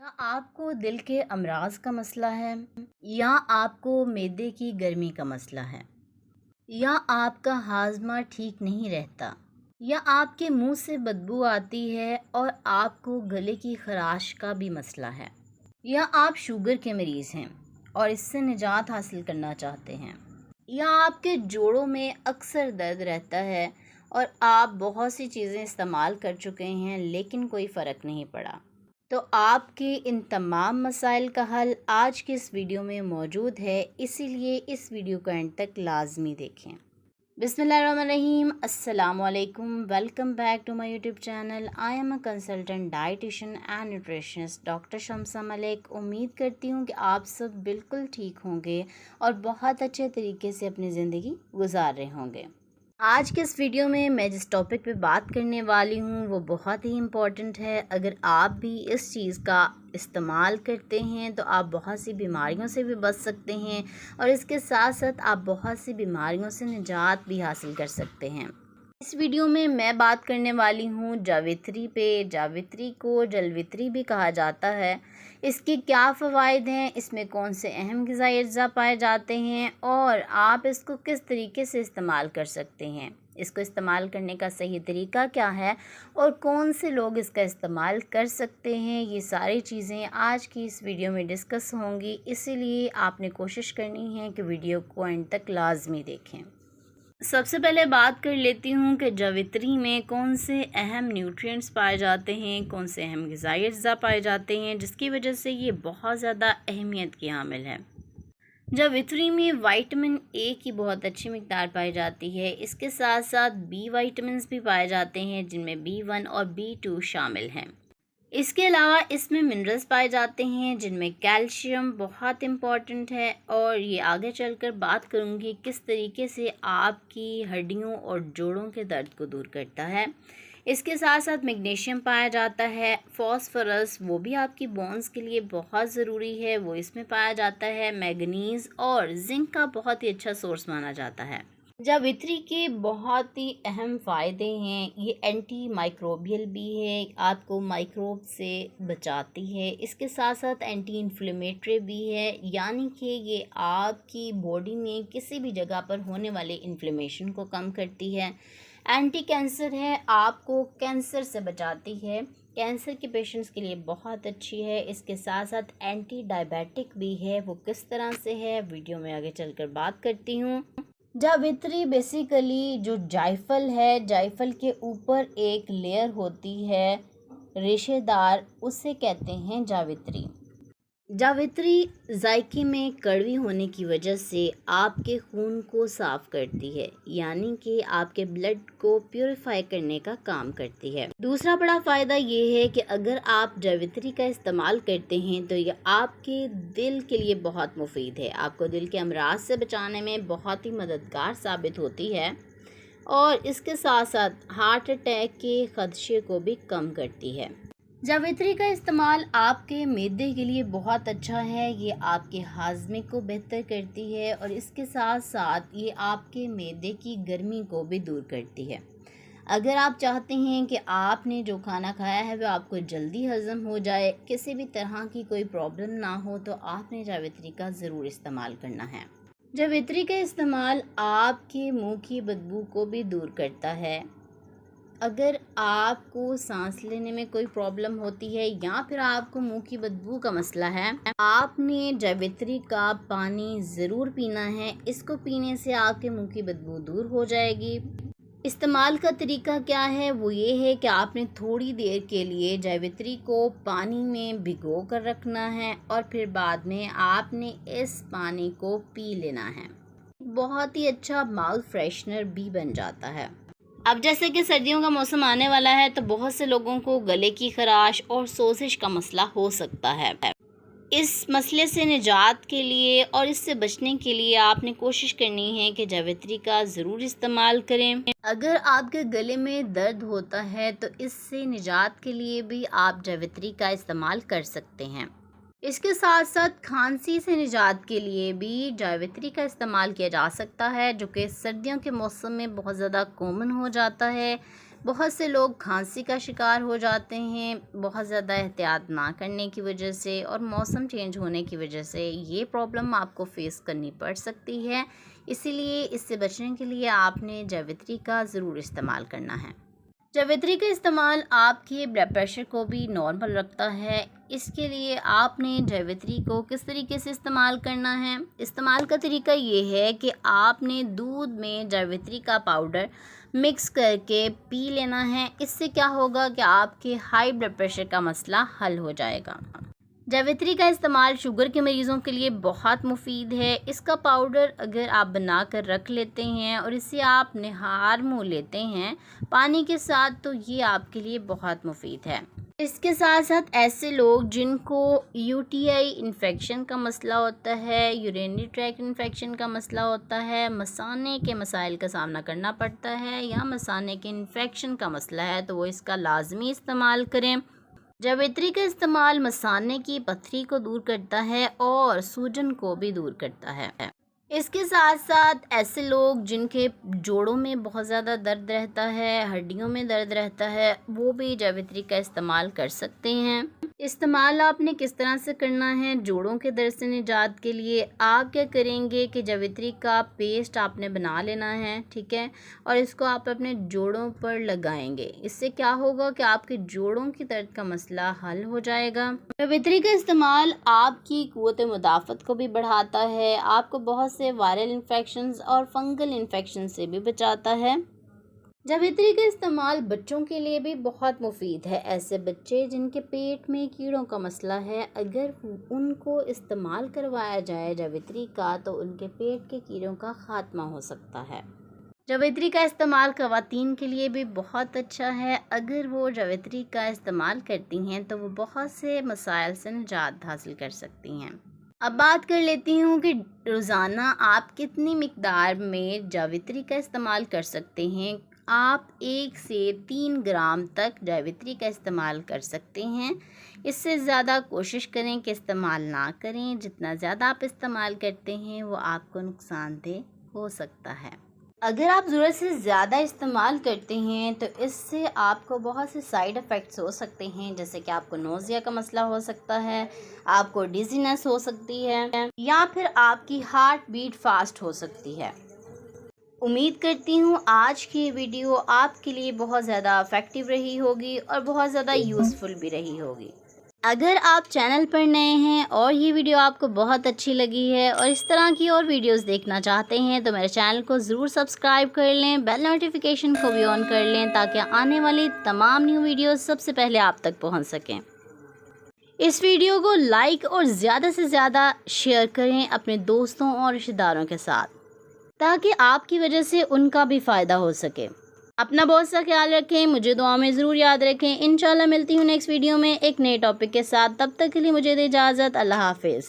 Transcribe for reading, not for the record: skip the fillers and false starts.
या आपको दिल के अमराज का मसला है, या आपको मैदे की गर्मी का मसला है, या आपका हाजमा ठीक नहीं रहता, या आपके मुंह से बदबू आती है और आपको गले की खराश का भी मसला है, या आप शुगर के मरीज़ हैं और इससे निजात हासिल करना चाहते हैं, या आपके जोड़ों में अक्सर दर्द रहता है और आप बहुत सी चीज़ें इस्तेमाल कर चुके हैं लेकिन कोई फ़र्क नहीं पड़ा, तो आपके इन तमाम मसाइल का हल आज के इस वीडियो में मौजूद है। इसीलिए इस वीडियो को एंड तक लाजमी देखें। बिस्मिल्लाहिर्रहमानिर्रहीम, अस्सलाम वालेकुम, welcome back to my YouTube channel. I am a consultant dietitian and nutritionist doctor Shamsa Malik. उम्मीद करती हूँ कि आप सब बिल्कुल ठीक होंगे और बहुत अच्छे तरीके से अपनी ज़िंदगी गुजार रहे होंगे। आज के इस वीडियो में मैं जिस टॉपिक पे बात करने वाली हूँ वो बहुत ही इम्पॉर्टेंट है। अगर आप भी इस चीज़ का इस्तेमाल करते हैं तो आप बहुत सी बीमारियों से भी बच सकते हैं और इसके साथ साथ आप बहुत सी बीमारियों से निजात भी हासिल कर सकते हैं। इस वीडियो में मैं बात करने वाली हूँ जावित्री पे। जावित्री को जलवित्री भी कहा जाता है। इसके क्या फ़वाइद हैं, इसमें कौन से अहम ग़िज़ाई अज्जा पाए जाते हैं और आप इसको किस तरीके से इस्तेमाल कर सकते हैं, इसको इस्तेमाल करने का सही तरीका क्या है और कौन से लोग इसका इस्तेमाल कर सकते हैं, ये सारी चीज़ें आज की इस वीडियो में डिस्कस होंगी। इसीलिए आपने कोशिश करनी है कि वीडियो को एंड तक लाजमी देखें। सबसे पहले बात कर लेती हूँ कि जावित्री में कौन से अहम न्यूट्रिएंट्स पाए जाते हैं, कौन से अहम ग़िज़ाई अज्जा पाए जाते हैं जिसकी वजह से ये बहुत ज़्यादा अहमियत की हामिल है। जावित्री में विटामिन ए की बहुत अच्छी मिक़दार पाई जाती है। इसके साथ साथ बी विटामिन्स भी पाए जाते हैं जिनमें B1 और B2 शामिल हैं। इसके अलावा इसमें मिनरल्स पाए जाते हैं जिनमें कैल्शियम बहुत इम्पॉर्टेंट है और ये आगे चलकर बात करूँगी किस तरीके से आपकी हड्डियों और जोड़ों के दर्द को दूर करता है। इसके साथ साथ मैग्नीशियम पाया जाता है। फॉस्फोरस वो भी आपकी बोन्स के लिए बहुत ज़रूरी है, वो इसमें पाया जाता है। मैग्नीज़ और जिंक का बहुत ही अच्छा सोर्स माना जाता है। जावित्री के बहुत ही अहम फ़ायदे हैं। ये एंटी माइक्रोबियल भी है, आपको माइक्रोब से बचाती है। इसके साथ साथ एंटी इन्फ्लेमेटरी भी है, यानी कि ये आपकी बॉडी में किसी भी जगह पर होने वाले इन्फ्लेमेशन को कम करती है। एंटी कैंसर है, आपको कैंसर से बचाती है, कैंसर के पेशेंट्स के लिए बहुत अच्छी है। इसके साथ साथ एंटी डायबिटिक भी है। वो किस तरह से है वीडियो में आगे चलकर बात करती हूँ। जावित्री बेसिकली जो जायफल है, जायफल के ऊपर एक लेयर होती है रेशेदार, उसे कहते हैं जावित्री। जावित्री जायके में कड़वी होने की वजह से आपके खून को साफ़ करती है, यानी कि आपके ब्लड को प्योरीफाई करने का काम करती है। दूसरा बड़ा फ़ायदा ये है कि अगर आप जावित्री का इस्तेमाल करते हैं तो ये आपके दिल के लिए बहुत मुफीद है, आपको दिल के अमराज से बचाने में बहुत ही मददगार साबित होती है और इसके साथ साथ हार्ट अटैक के ख़दशे को भी कम करती है। जावित्री का इस्तेमाल आपके मैदे के लिए बहुत अच्छा है। ये आपके हाजमे को बेहतर करती है और इसके साथ साथ ये आपके मैदे की गर्मी को भी दूर करती है। अगर आप चाहते हैं कि आपने जो खाना खाया है वो आपको जल्दी हज़म हो जाए, किसी भी तरह की कोई प्रॉब्लम ना हो, तो आपने जावित्री का ज़रूर इस्तेमाल करना है। जावित्री का इस्तेमाल आपके मुंह की बदबू को भी दूर करता है। अगर आपको सांस लेने में कोई प्रॉब्लम होती है या फिर आपको मुंह की बदबू का मसला है, आपने जावित्री का पानी ज़रूर पीना है। इसको पीने से आपके मुंह की बदबू दूर हो जाएगी। इस्तेमाल का तरीका क्या है, वो ये है कि आपने थोड़ी देर के लिए जावित्री को पानी में भिगो कर रखना है और फिर बाद में आपने इस पानी को पी लेना है। बहुत ही अच्छा माउथ फ्रेशनर भी बन जाता है। अब जैसे कि सर्दियों का मौसम आने वाला है तो बहुत से लोगों को गले की खराश और सोजिश का मसला हो सकता है। इस मसले से निजात के लिए और इससे बचने के लिए आपने कोशिश करनी है कि जावित्री का ज़रूर इस्तेमाल करें। अगर आपके गले में दर्द होता है तो इससे निजात के लिए भी आप जावित्री का इस्तेमाल कर सकते हैं। इसके साथ साथ खांसी से निजात के लिए भी जावित्री का इस्तेमाल किया जा सकता है, जो कि सर्दियों के मौसम में बहुत ज़्यादा कॉमन हो जाता है। बहुत से लोग खांसी का शिकार हो जाते हैं बहुत ज़्यादा एहतियात ना करने की वजह से, और मौसम चेंज होने की वजह से ये प्रॉब्लम आपको फेस करनी पड़ सकती है। इसीलिए इससे बचने के लिए आपने जावित्री का ज़रूर इस्तेमाल करना है। जावित्री का इस्तेमाल आपके ब्लड प्रेशर को भी नॉर्मल रखता है। इसके लिए आपने जावित्री को किस तरीके से इस्तेमाल करना है, इस्तेमाल का तरीका ये है कि आपने दूध में जावित्री का पाउडर मिक्स करके पी लेना है। इससे क्या होगा कि आपके हाई ब्लड प्रेशर का मसला हल हो जाएगा। जावित्री का इस्तेमाल शुगर के मरीज़ों के लिए बहुत मुफीद है। इसका पाउडर अगर आप बना कर रख लेते हैं और इसे आप निहार मुँह लेते हैं पानी के साथ, तो ये आपके लिए बहुत मुफीद है। इसके साथ साथ ऐसे लोग जिनको यूटीआई इन्फेक्शन का मसला होता है, यूरिनरी ट्रैक्ट इन्फेक्शन का मसला होता है, मसाने के मसाइल का सामना करना पड़ता है, या मसाने के इन्फेक्शन का मसला है, तो वो इसका लाजमी इस्तेमाल करें। जावित्री का इस्तेमाल मसाने की पथरी को दूर करता है और सूजन को भी दूर करता है। इसके साथ साथ ऐसे लोग जिनके जोड़ों में बहुत ज़्यादा दर्द रहता है, हड्डियों में दर्द रहता है, वो भी जावित्री का इस्तेमाल कर सकते हैं। इस्तेमाल आपने किस तरह से करना है जोड़ों के दर्द से निजात के लिए? आप क्या करेंगे कि जावित्री का पेस्ट आपने बना लेना है, ठीक है, और इसको आप अपने जोड़ों पर लगाएंगे। इससे क्या होगा कि आपके जोड़ों की दर्द का मसला हल हो जाएगा। जावित्री का इस्तेमाल आपकी क़ुव्वत मुदाफ़त को भी बढ़ाता है, आपको बहुत से वायरल इन्फेक्शंस और फंगल इन्फेक्शन से भी बचाता है। जावित्री का इस्तेमाल बच्चों के लिए भी बहुत मुफीद है। ऐसे बच्चे जिनके पेट में कीड़ों का मसला है, अगर उनको इस्तेमाल करवाया जाए जावित्री का, तो उनके पेट के कीड़ों का ख़ात्मा हो सकता है। जावित्री का इस्तेमाल ख़वातीन के लिए भी बहुत अच्छा है। अगर वो जावित्री का इस्तेमाल करती हैं तो वो बहुत से मसाइल से निजात हासिल कर सकती हैं। अब बात कर लेती हूँ कि रोज़ाना आप कितनी मिकदार में जावित्री का इस्तेमाल कर सकते हैं। आप 1 से 3 ग्राम तक जावित्री का इस्तेमाल कर सकते हैं। इससे ज़्यादा कोशिश करें कि इस्तेमाल ना करें। जितना ज़्यादा आप इस्तेमाल करते हैं वो आपको नुकसानदेह हो सकता है। अगर आप ज़रूरत से ज़्यादा इस्तेमाल करते हैं तो इससे आपको बहुत से साइड इफ़ेक्ट्स हो सकते हैं, जैसे कि आपको नोज़िया का मसला हो सकता है, आपको डिज़ीनेस हो सकती है, या फिर आपकी हार्ट बीट फास्ट हो सकती है। उम्मीद करती हूँ आज की वीडियो आपके लिए बहुत ज़्यादा इफ़ेक्टिव रही होगी और बहुत ज़्यादा यूज़फुल भी रही होगी। अगर आप चैनल पर नए हैं और ये वीडियो आपको बहुत अच्छी लगी है और इस तरह की और वीडियोस देखना चाहते हैं, तो मेरे चैनल को ज़रूर सब्सक्राइब कर लें, बेल नोटिफिकेशन को भी ऑन कर लें, ताकि आने वाली तमाम न्यू वीडियोस सबसे पहले आप तक पहुंच सकें। इस वीडियो को लाइक और ज़्यादा से ज़्यादा शेयर करें अपने दोस्तों और रिश्तेदारों के साथ, ताकि आपकी वजह से उनका भी फ़ायदा हो सके। अपना बहुत सा ख्याल रखें, मुझे दुआ में ज़रूर याद रखें। इंशाल्लाह मिलती हूँ नेक्स्ट वीडियो में एक नए टॉपिक के साथ। तब तक के लिए मुझे दे इजाज़त। अल्लाह हाफिज़।